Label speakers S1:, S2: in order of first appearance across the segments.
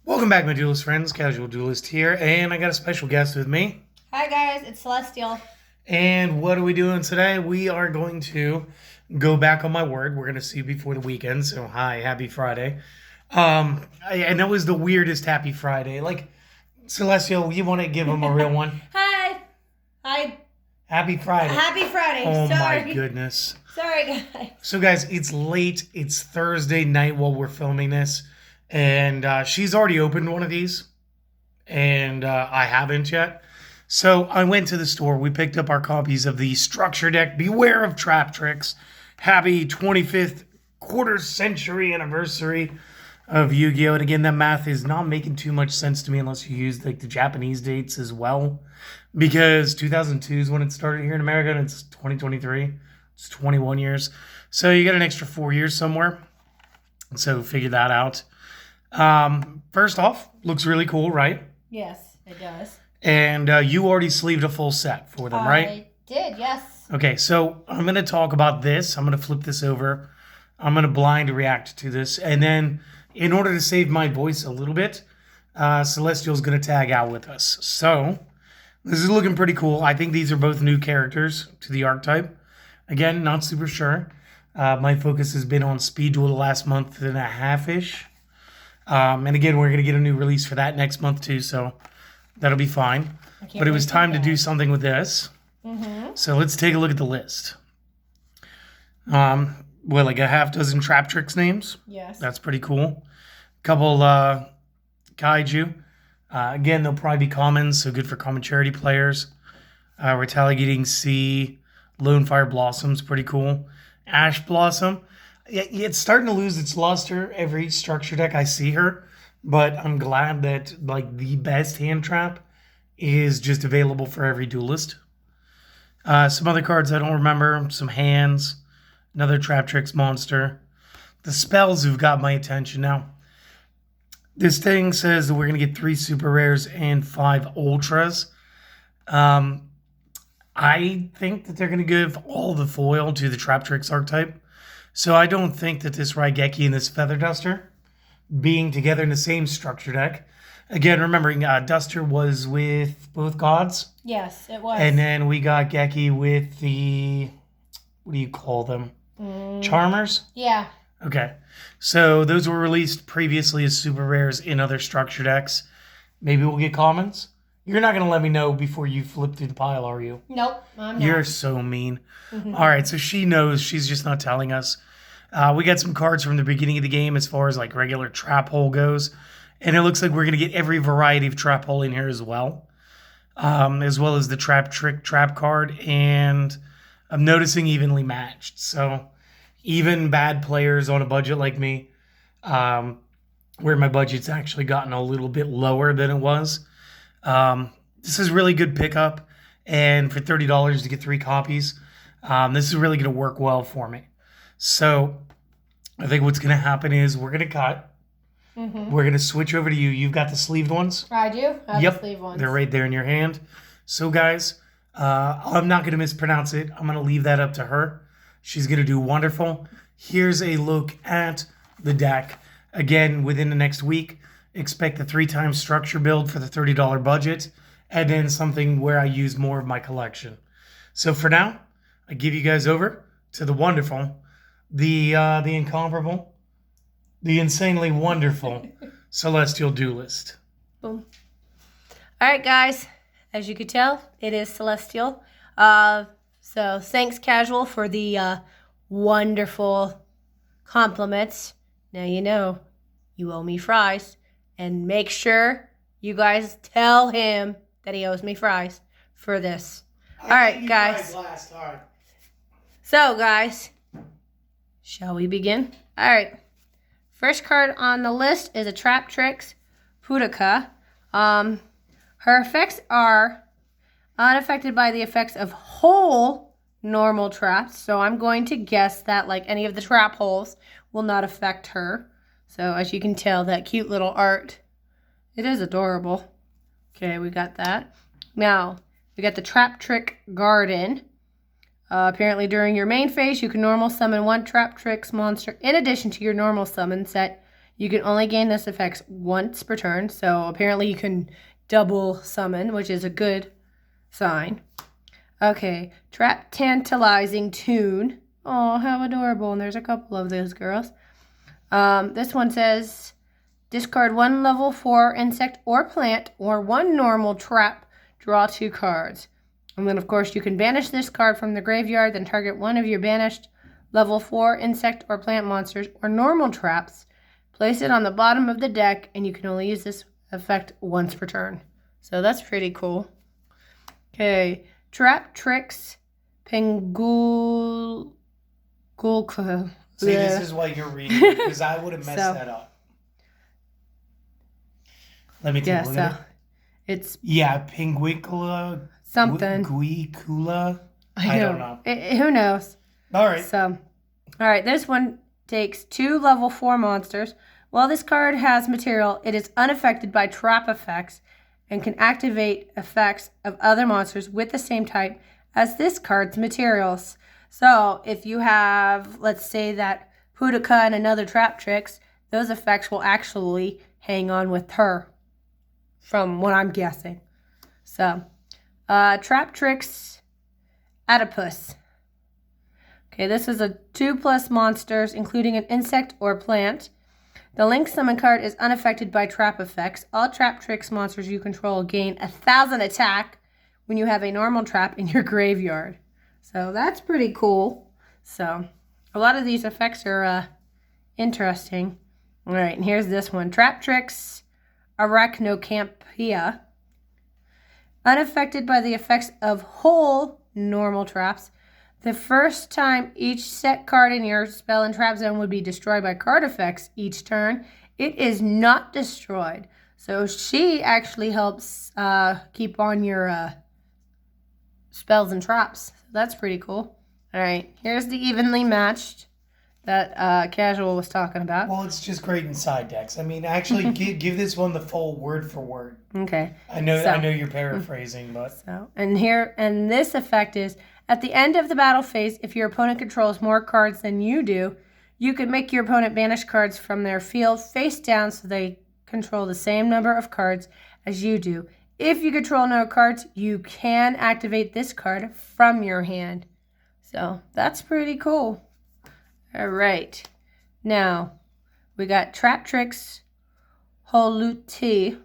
S1: Welcome back, my duelist friends. Casual Duelist here, and I got a special guest with me.
S2: Hi guys, it's Celestial.
S1: And what are we doing today? We are going to go back on my word. We're going to see you before the weekend, so hi, happy Friday. And that was the weirdest happy Friday. Like, Celestial, you want to give him a real one?
S2: Hi.
S1: Happy Friday.
S2: Happy Friday.
S1: Oh
S2: Sorry.
S1: my goodness.
S2: Sorry, guys.
S1: So, guys, it's late. It's Thursday night while we're filming this. And she's already opened one of these. And I haven't yet. So I went to the store. We picked up our copies of the structure deck. Beware of Traptrix. Happy 25th quarter century anniversary of Yu-Gi-Oh! And again, that math is not making too much sense to me unless you use like the Japanese dates as well. Because 2002 is when it started here in America and it's 2023. It's 21 years. So you got an extra 4 years somewhere. So figure that out. First off, looks really cool, right?
S2: Yes, it does.
S1: And you already sleeved a full set for them, right?
S2: I did, yes.
S1: Okay, so I'm going to talk about this. I'm going to flip this over. I'm going to blind react to this. And then in order to save my voice a little bit, Celestial's going to tag out with us. So this is looking pretty cool. I think these are both new characters to the archetype. Again, not super sure. My focus has been on Speed Duel the last month and a half-ish. And again, we're going to get a new release for that next month too, so that'll be fine. But it was time to do something with this.
S2: Mm-hmm.
S1: So let's take a look at the list. Like a half dozen Traptrix names.
S2: Yes.
S1: That's pretty cool. Couple Kaiju. Again, they'll probably be commons, so good for common charity players. Retaliating Sea. Lone Fire Blossom's pretty cool. Ash Blossom. It's starting to lose its luster every structure deck I see her, but I'm glad that like the best hand trap is just available for every duelist. Some other cards I don't remember, some hands, another Traptrix monster. The spells have got my attention now. This thing says that we're going to get 3 super rares and 5 ultras. I think that they're going to give all the foil to the Traptrix archetype. So I don't think that this Raigeki and this Feather Duster being together in the same structure deck. Again, remembering Duster was with both gods.
S2: Yes, it was.
S1: And then we got Geki with the, what do you call them? Charmers?
S2: Yeah.
S1: Okay. So those were released previously as super rares in other structure decks. Maybe we'll get commons. You're not going to let me know before you flip through the pile, are you?
S2: Nope, I'm not.
S1: You're so mean. All right, so she knows. She's just not telling us. We got some cards from the beginning of the game as far as like regular trap hole goes. And it looks like we're going to get every variety of trap hole in here as well as the Traptrix trap card. And I'm noticing evenly matched. So even bad players on a budget like me, where my budget's actually gotten a little bit lower than it was, this is really good pickup. And for $30 to get 3 copies, this is really going to work well for me. So I think what's going to happen is we're going to cut. Mm-hmm. We're going to switch over to you. You've got the sleeved ones?
S2: I do. I have the sleeved ones.
S1: They're right there in your hand. So, guys, I'm not going to mispronounce it. I'm going to leave that up to her. She's going to do wonderful. Here's a look at the deck. Again, within the next week, expect the 3-time structure build for the $30 budget, and then something where I use more of my collection. So for now, I give you guys over to the wonderful, the incomparable, the insanely wonderful Celestial Duelist.
S2: Boom. All right, guys. As you could tell, it is Celestial. So thanks, Casual, for the wonderful compliments. Now you know you owe me fries. And make sure you guys tell him that he owes me fries for this. All right, guys. So, guys, shall we begin? All right. First card on the list is a Traptrix Pudaka. Her effects are unaffected by the effects of whole normal traps. So I'm going to guess that like any of the trap holes will not affect her. So as you can tell, that cute little art, it is adorable. Okay, we got that. Now, we got the Traptrix Garden. Apparently during your main phase, you can normal summon 1 Traptrix monster in addition to your normal summon set You can only gain this effect once per turn, so apparently you can double summon, which is a good sign. Okay, Trap Tantalizing Tune. Oh, how adorable. And there's a couple of those girls. This one says, discard 1 level 4 insect or plant or 1 normal trap. Draw 2 cards. And then, of course, you can banish this card from the graveyard, then target one of your banished level 4 insect or plant monsters or normal traps. Place it on the bottom of the deck, and you can only use this effect once per turn. So that's pretty cool. Okay, Traptrix Pengul.
S1: See, this is why you're reading it, because I would have messed that up. Let me take a look at it.
S2: It's
S1: Penguicula.
S2: Something.
S1: Guicula. I don't know.
S2: Who knows?
S1: All right.
S2: So, all right, this one takes 2 level 4 monsters. While this card has material, it is unaffected by trap effects and can activate effects of other monsters with the same type as this card's materials. So if you have, let's say that Pudica and another Traptrix, those effects will actually hang on with her, from what I'm guessing. So, Traptrix Adipus. Okay, this is a 2+ monsters, including an insect or plant. The Link Summon card is unaffected by trap effects. All Traptrix monsters you control gain 1,000 attack when you have a normal trap in your graveyard. So that's pretty cool. So a lot of these effects are interesting. All right, and here's this one. Traptrix Arachnocampia. Unaffected by the effects of whole normal traps. The first time each set card in your spell and trap zone would be destroyed by card effects each turn, it is not destroyed. So she actually helps keep on your spells and traps. That's pretty cool. All right, here's the evenly matched that Casual was talking about.
S1: Well, it's just great in side decks. I mean, actually, give this one the full word for word.
S2: Okay.
S1: I know you're paraphrasing, but
S2: and this effect is at the end of the battle phase. If your opponent controls more cards than you do, you can make your opponent banish cards from their field face down so they control the same number of cards as you do. If you control no cards, you can activate this card from your hand. So that's pretty cool. All right. Now, we got Traptrix Holuti.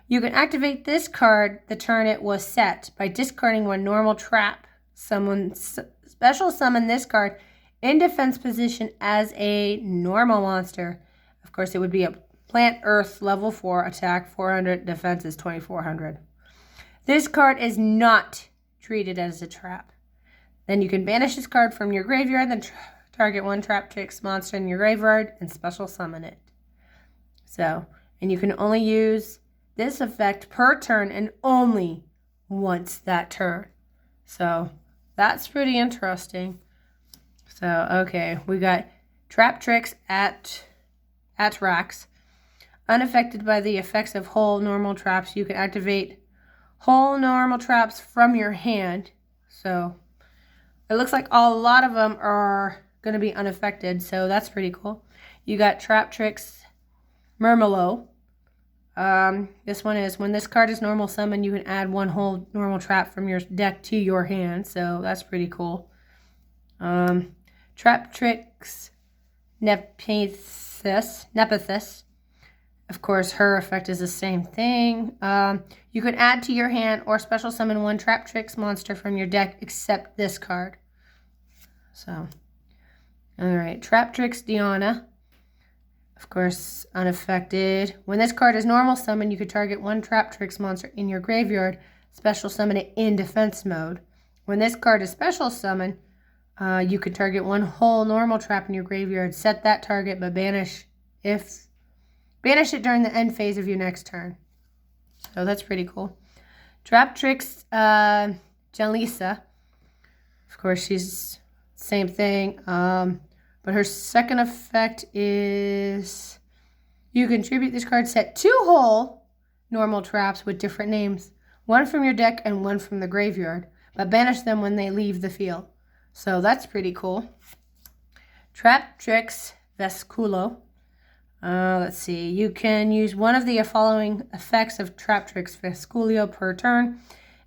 S2: You can activate this card the turn it was set by discarding 1 normal trap. Special summon this card in defense position as a normal monster. Of course, it would be a plant earth level 4 attack 400, defense is 2400. This card is not treated as a trap. Then you can banish this card from your graveyard, then target 1 Traptrix monster in your graveyard and special summon it. So, and you can only use this effect per turn and only once that turn. So, that's pretty interesting. So, okay, we got Traptrix at Rax. Unaffected by the effects of whole normal traps, you can activate whole normal traps from your hand. So, it looks like a lot of them are going to be unaffected, so that's pretty cool. You got Traptrix Murmelo. This one is, when this card is normal summon, you can add 1 whole normal trap from your deck to your hand, so that's pretty cool. Traptrix Nepithys. Of course, her effect is the same thing. You can add to your hand or special summon 1 Traptrix monster from your deck except this card. So, all right, Traptrix Diana. Of course, unaffected. When this card is normal summon, you could target 1 Traptrix monster in your graveyard, special summon it in defense mode. When this card is special summon, you could target 1 whole normal trap in your graveyard, set that target, but banish it during the end phase of your next turn. So that's pretty cool. Traptrix Janlisa. Of course, she's same thing. But her second effect is you contribute this card set 2 whole normal traps with different names. 1 from your deck and 1 from the graveyard. But banish them when they leave the field. So that's pretty cool. Traptrix Vesculo. Let's see. You can use one of the following effects of Traptrix Fesculio per turn,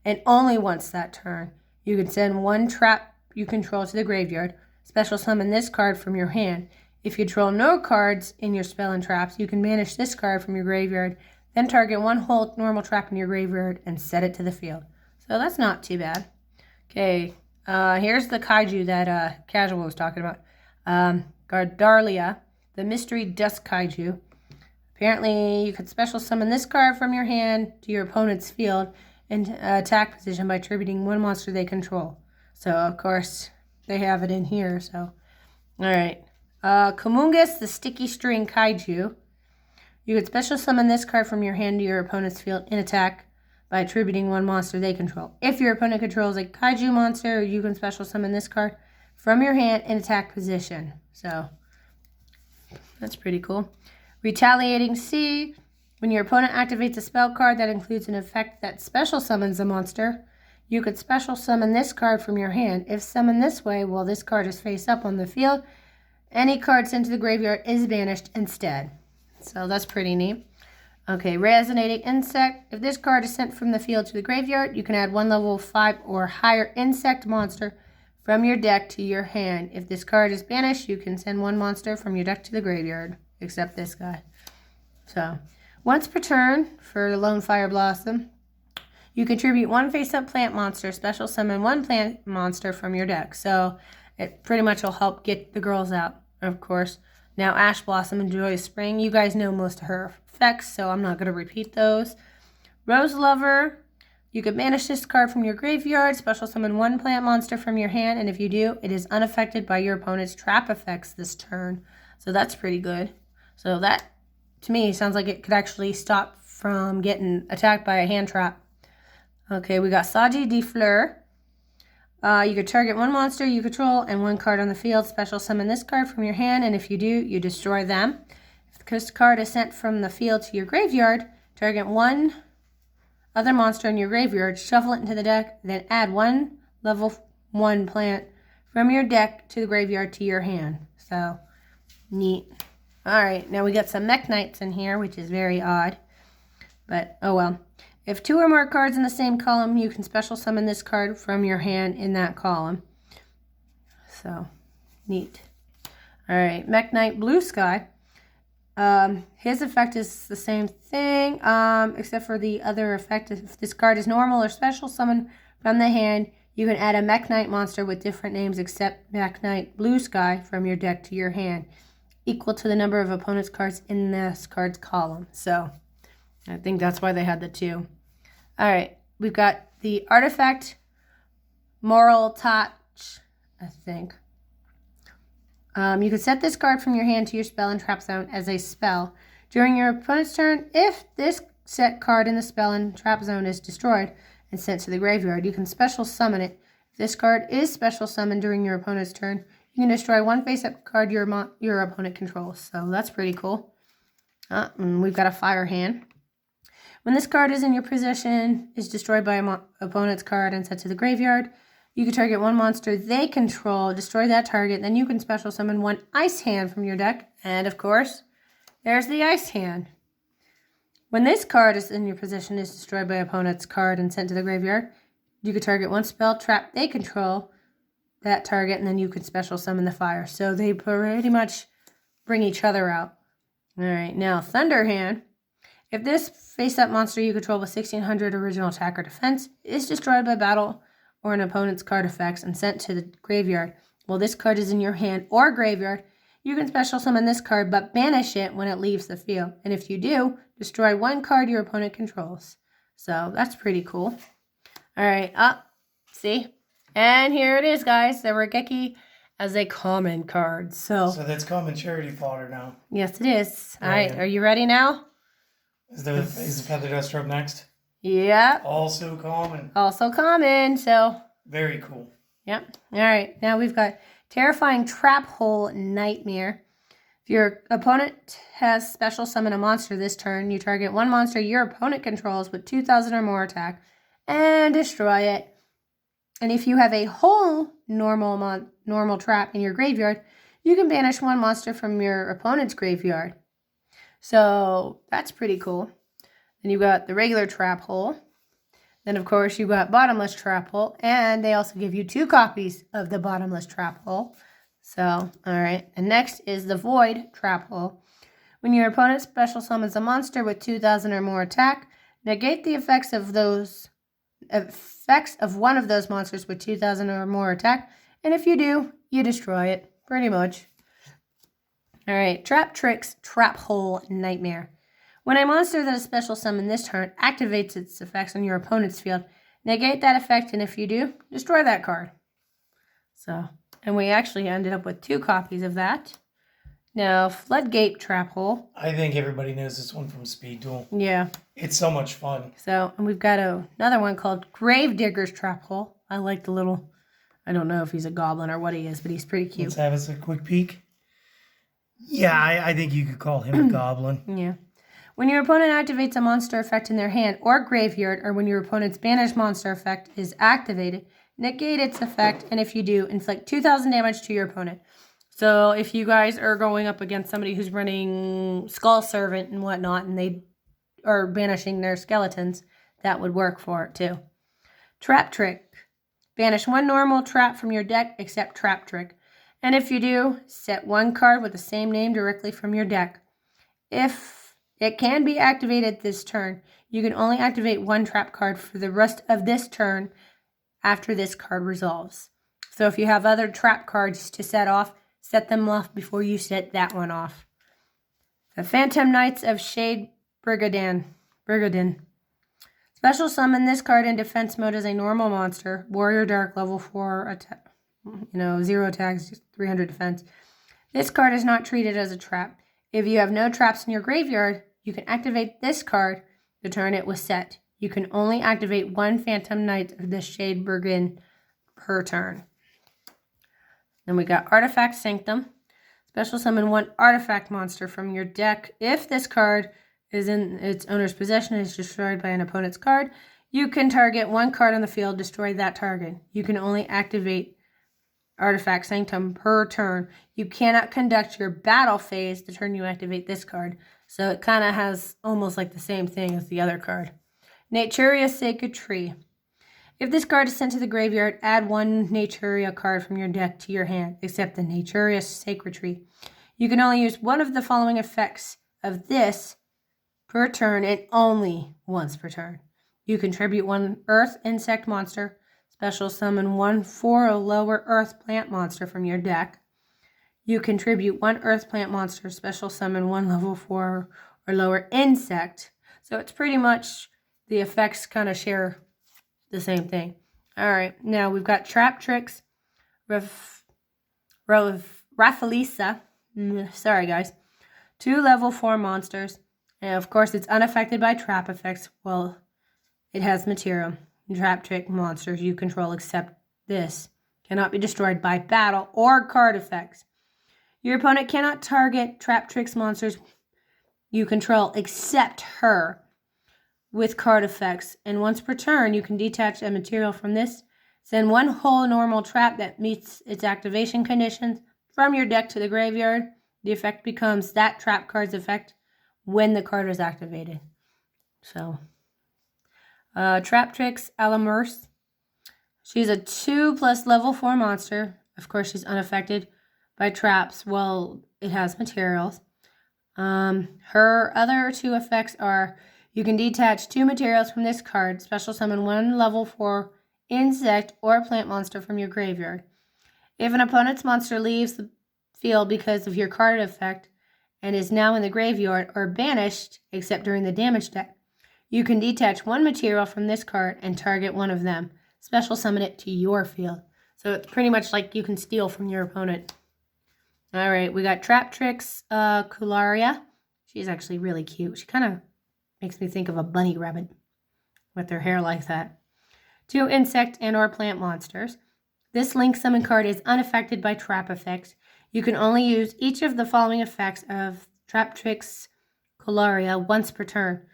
S2: and only once that turn. You can send one trap you control to the graveyard. Special summon this card from your hand. If you control no cards in your spell and traps, you can banish this card from your graveyard, then target one whole normal trap in your graveyard and set it to the field. So that's not too bad. Okay, here's the kaiju that Casual was talking about. Gardarlia, the mystery dust kaiju. Apparently, you could special summon this card from your hand to your opponent's field and attack position by attributing one monster they control. So, of course, they have it in here. So, all right. Kumungus, the sticky string kaiju. You could special summon this card from your hand to your opponent's field in attack by attributing one monster they control. If your opponent controls a kaiju monster, you can special summon this card from your hand in attack position. So, that's pretty cool. Retaliating Sea. When your opponent activates a spell card that includes an effect that special summons a monster, you could special summon this card from your hand. If summoned this way, while this card is face up on the field, any card sent to the graveyard is banished instead. So that's pretty neat. Okay, Resonating Insect. If this card is sent from the field to the graveyard, you can add one level 5 or higher insect monster from your deck to your hand. If this card is banished, you can send one monster from your deck to the graveyard, except this guy. So, once per turn for the Lone Fire Blossom, you contribute one face-up plant monster, special summon one plant monster from your deck. So, it pretty much will help get the girls out, of course. Now, Ash Blossom and Joyous Spring. You guys know most of her effects, so I'm not going to repeat those. Rose Lover. You can banish this card from your graveyard, special summon one plant monster from your hand, and if you do, it is unaffected by your opponent's trap effects this turn. So that's pretty good. So that, to me, sounds like it could actually stop from getting attacked by a hand trap. Okay, we got Saji de Fleur. You could target one monster you control and one card on the field. Special summon this card from your hand, and if you do, you destroy them. If this card is sent from the field to your graveyard, target one other monster in your graveyard, shuffle it into the deck, then add one level 1 plant from your deck to the graveyard to your hand. So, neat. Alright, now we got some Mech Knights in here, which is very odd. But, oh well. If 2 or more cards in the same column, you can special summon this card from your hand in that column. So, neat. Alright, Mech Knight Blue Sky. His effect is the same thing, except for the other effect. If this card is normal or special summon from the hand, you can add a Mech Knight monster with different names except Mech Knight Blue Sky from your deck to your hand, equal to the number of opponent's cards in this card's column. So, I think that's why they had the 2. Alright, we've got the artifact Moral Touch, I think. You can set this card from your hand to your spell and trap zone as a spell. During your opponent's turn, if this set card in the spell and trap zone is destroyed and sent to the graveyard, you can special summon it. If this card is special summoned during your opponent's turn, you can destroy one face-up card your opponent controls. So that's pretty cool. And we've got a Fire Hand. When this card is in your possession, is destroyed by an opponent's card and sent to the graveyard, you can target one monster they control, destroy that target, then you can special summon one Ice Hand from your deck. And of course, there's the Ice Hand. When this card is in your possession, is destroyed by opponent's card and sent to the graveyard, you can target one spell trap they control that target, and then you can special summon the fire. So they pretty much bring each other out. Alright, now Thunder Hand. If this face-up monster you control with 1600 original attack or defense is destroyed by battle or an opponent's card effects and sent to the graveyard, while this card is in your hand or graveyard, you can special summon this card but banish it when it leaves the field. And if you do, destroy one card your opponent controls. So that's pretty cool. Alright, see? And here it is, guys. The Regeki as a common card. So
S1: that's common charity fodder now.
S2: Yes, it is. Alright, are you ready now?
S1: Is the Feather Duster up next?
S2: Yeah.
S1: Also common.
S2: Also common, so.
S1: Very cool.
S2: Yep. Alright, now we've got Terrifying Trap Hole Nightmare. If your opponent has special summon a monster this turn, you target one monster your opponent controls with 2,000 or more attack and destroy it. And if you have a whole normal trap in your graveyard, you can banish one monster from your opponent's graveyard. So that's pretty cool. Then you've got the regular trap hole. Then, of course, you've got bottomless trap hole. And they also give you 2 copies of the bottomless trap hole. So, all right. And next is the void trap hole. When your opponent special summons a monster with 2,000 or more attack, negate the effects of one of those monsters with 2,000 or more attack. And if you do, you destroy it. Pretty much. All right. Traptrix Trap Hole Nightmare. When a monster that is special summoned this turn activates its effects on your opponent's field, negate that effect, and if you do, destroy that card. So, and we actually ended up with 2 copies of that. Now, Floodgate Trap Hole.
S1: I think everybody knows this one from Speed Duel.
S2: Yeah.
S1: It's so much fun.
S2: So, and we've got another one called Gravedigger's Trap Hole. I like the little, I don't know if he's a goblin or what he is, but he's pretty cute.
S1: Let's have us a quick peek. Yeah, I think you could call him a goblin.
S2: Yeah. When your opponent activates a monster effect in their hand or graveyard, or when your opponent's banished monster effect is activated, negate its effect, and if you do, inflict 2,000 damage to your opponent. So if you guys are going up against somebody who's running Skull Servant and whatnot, and they are banishing their skeletons, that would work for it too. Trap Trick. Banish 1 normal trap from your deck except Trap Trick. And if you do, set 1 card with the same name directly from your deck. If it can be activated this turn, you can only activate 1 trap card for the rest of this turn after this card resolves. So if you have other trap cards to set them off before you set that one off. The Phantom Knights of Shade Brigadin. Special summon this card in defense mode as a normal monster. Warrior Dark level 4 attack. 0 attacks, 300 defense. This card is not treated as a trap. If you have no traps in your graveyard, you can activate this card the turn it was set. You can only activate 1 Phantom Knight of the Shade Brigadin per turn. Then we got Artifact Sanctum. Special summon 1 artifact monster from your deck. If this card is in its owner's possession and is destroyed by an opponent's card, you can target 1 card on the field, destroy that target. You can only activate Artifact Sanctum per turn. You cannot conduct your battle phase the turn you activate this card. So it kind of has almost like the same thing as the other card. Naturia Sacred Tree. If this card is sent to the graveyard, add 1 Naturia card from your deck to your hand, except the Naturia Sacred Tree. You can only use one of the following effects of this per turn and only once per turn. You contribute 1 Earth Insect monster. Special summon 1 4 or lower Earth Plant monster from your deck. You contribute 1 Earth Plant monster. Special summon 1 level 4 or lower insect. So it's pretty much the effects kind of share the same thing. All right, now we've got Traptrix, Raffalisa. Sorry, guys. 2 level 4 monsters. And of course, it's unaffected by trap effects. Well, it has material. Traptrix monsters you control except this cannot be destroyed by battle or card effects. Your opponent cannot target Traptrix monsters you control except her with card effects. And once per turn, you can detach a material from this. Send 1 whole normal trap that meets its activation conditions from your deck to the graveyard. The effect becomes that trap card's effect when the card is activated. So, Traptrix Alamurse. She's a 2+ level 4 monster. Of course, she's unaffected by traps. Well, it has materials. Her other 2 effects are: you can detach 2 materials from this card. Special summon 1 level 4 insect or plant monster from your graveyard. If an opponent's monster leaves the field because of your card effect and is now in the graveyard or banished, except during the damage deck, you can detach 1 material from this card and target 1 of them. Special summon it to your field. So it's pretty much like you can steal from your opponent. All right, we got Traptrix Cularia. She's actually really cute. She kind of makes me think of a bunny rabbit with her hair like that. 2 insect and or plant monsters. This link summon card is unaffected by trap effects. You can only use each of the following effects of Traptrix Cularia once per turn.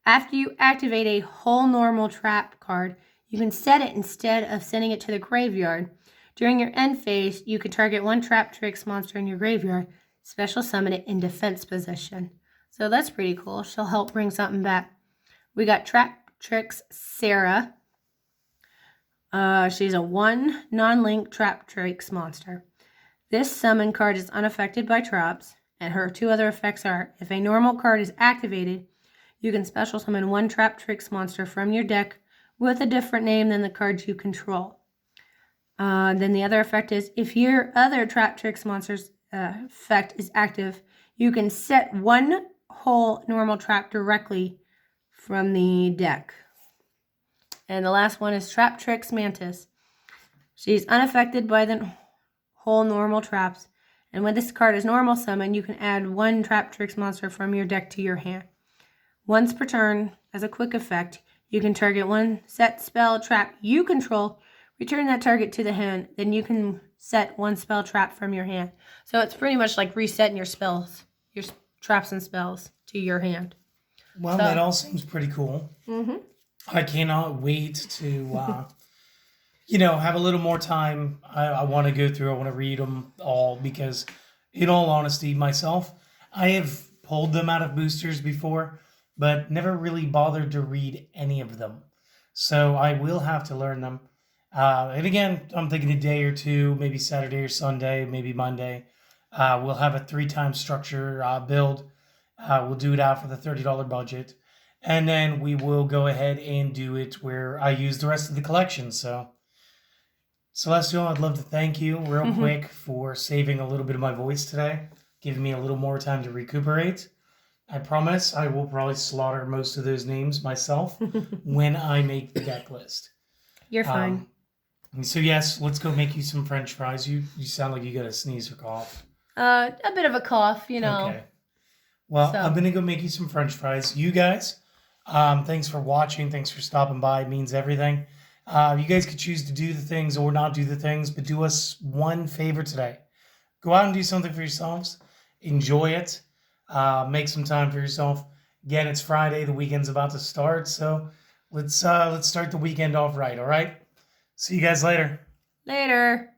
S2: After you activate a whole normal trap card, you can set it instead of sending it to the graveyard. During your end phase, you can target 1 Traptrix monster in your graveyard, special summon it in defense position. So that's pretty cool. She'll help bring something back. We got Traptrix Sarah. She's a 1 non-link Traptrix monster. This summon card is unaffected by traps, and her 2 other effects are: if a normal card is activated, you can special summon 1 Traptrix monster from your deck with a different name than the cards you control. Then the other effect is, if your other Traptrix monster's effect is active, you can set 1 whole normal trap directly from the deck. And the last one is Traptrix Mantis. She's unaffected by the whole normal traps, and when this card is normal summon, you can add 1 Traptrix monster from your deck to your hand. Once per turn, as a quick effect, you can target 1 set spell trap you control, return that target to the hand, then you can set 1 spell trap from your hand. So it's pretty much like resetting your spells, your traps and spells to your hand.
S1: Well, that all seems pretty cool.
S2: Mm-hmm.
S1: I cannot wait to, have a little more time. I want to go through. I want to read them all because, in all honesty, myself, I have pulled them out of boosters before, but never really bothered to read any of them. So I will have to learn them. And again, I'm thinking a day or two, maybe Saturday or Sunday, maybe Monday. We'll have a 3-time structure build. We'll do it out for the $30 budget. And then we will go ahead and do it where I use the rest of the collection. So, Celestial, I'd love to thank you real quick for saving a little bit of my voice today, giving me a little more time to recuperate. I promise I will probably slaughter most of those names myself when I make the deck list.
S2: You're fine.
S1: So, yes, let's go make you some French fries. You sound like you got a sneeze or cough.
S2: A bit of a cough,
S1: Okay. Well, I'm going to go make you some French fries. You guys, thanks for watching. Thanks for stopping by. It means everything. You guys could choose to do the things or not do the things, but do us one favor today. Go out and do something for yourselves. Enjoy it. Make some time for yourself. Again, it's Friday. The weekend's about to start, so let's start the weekend off right, all right? See you guys later.
S2: Later.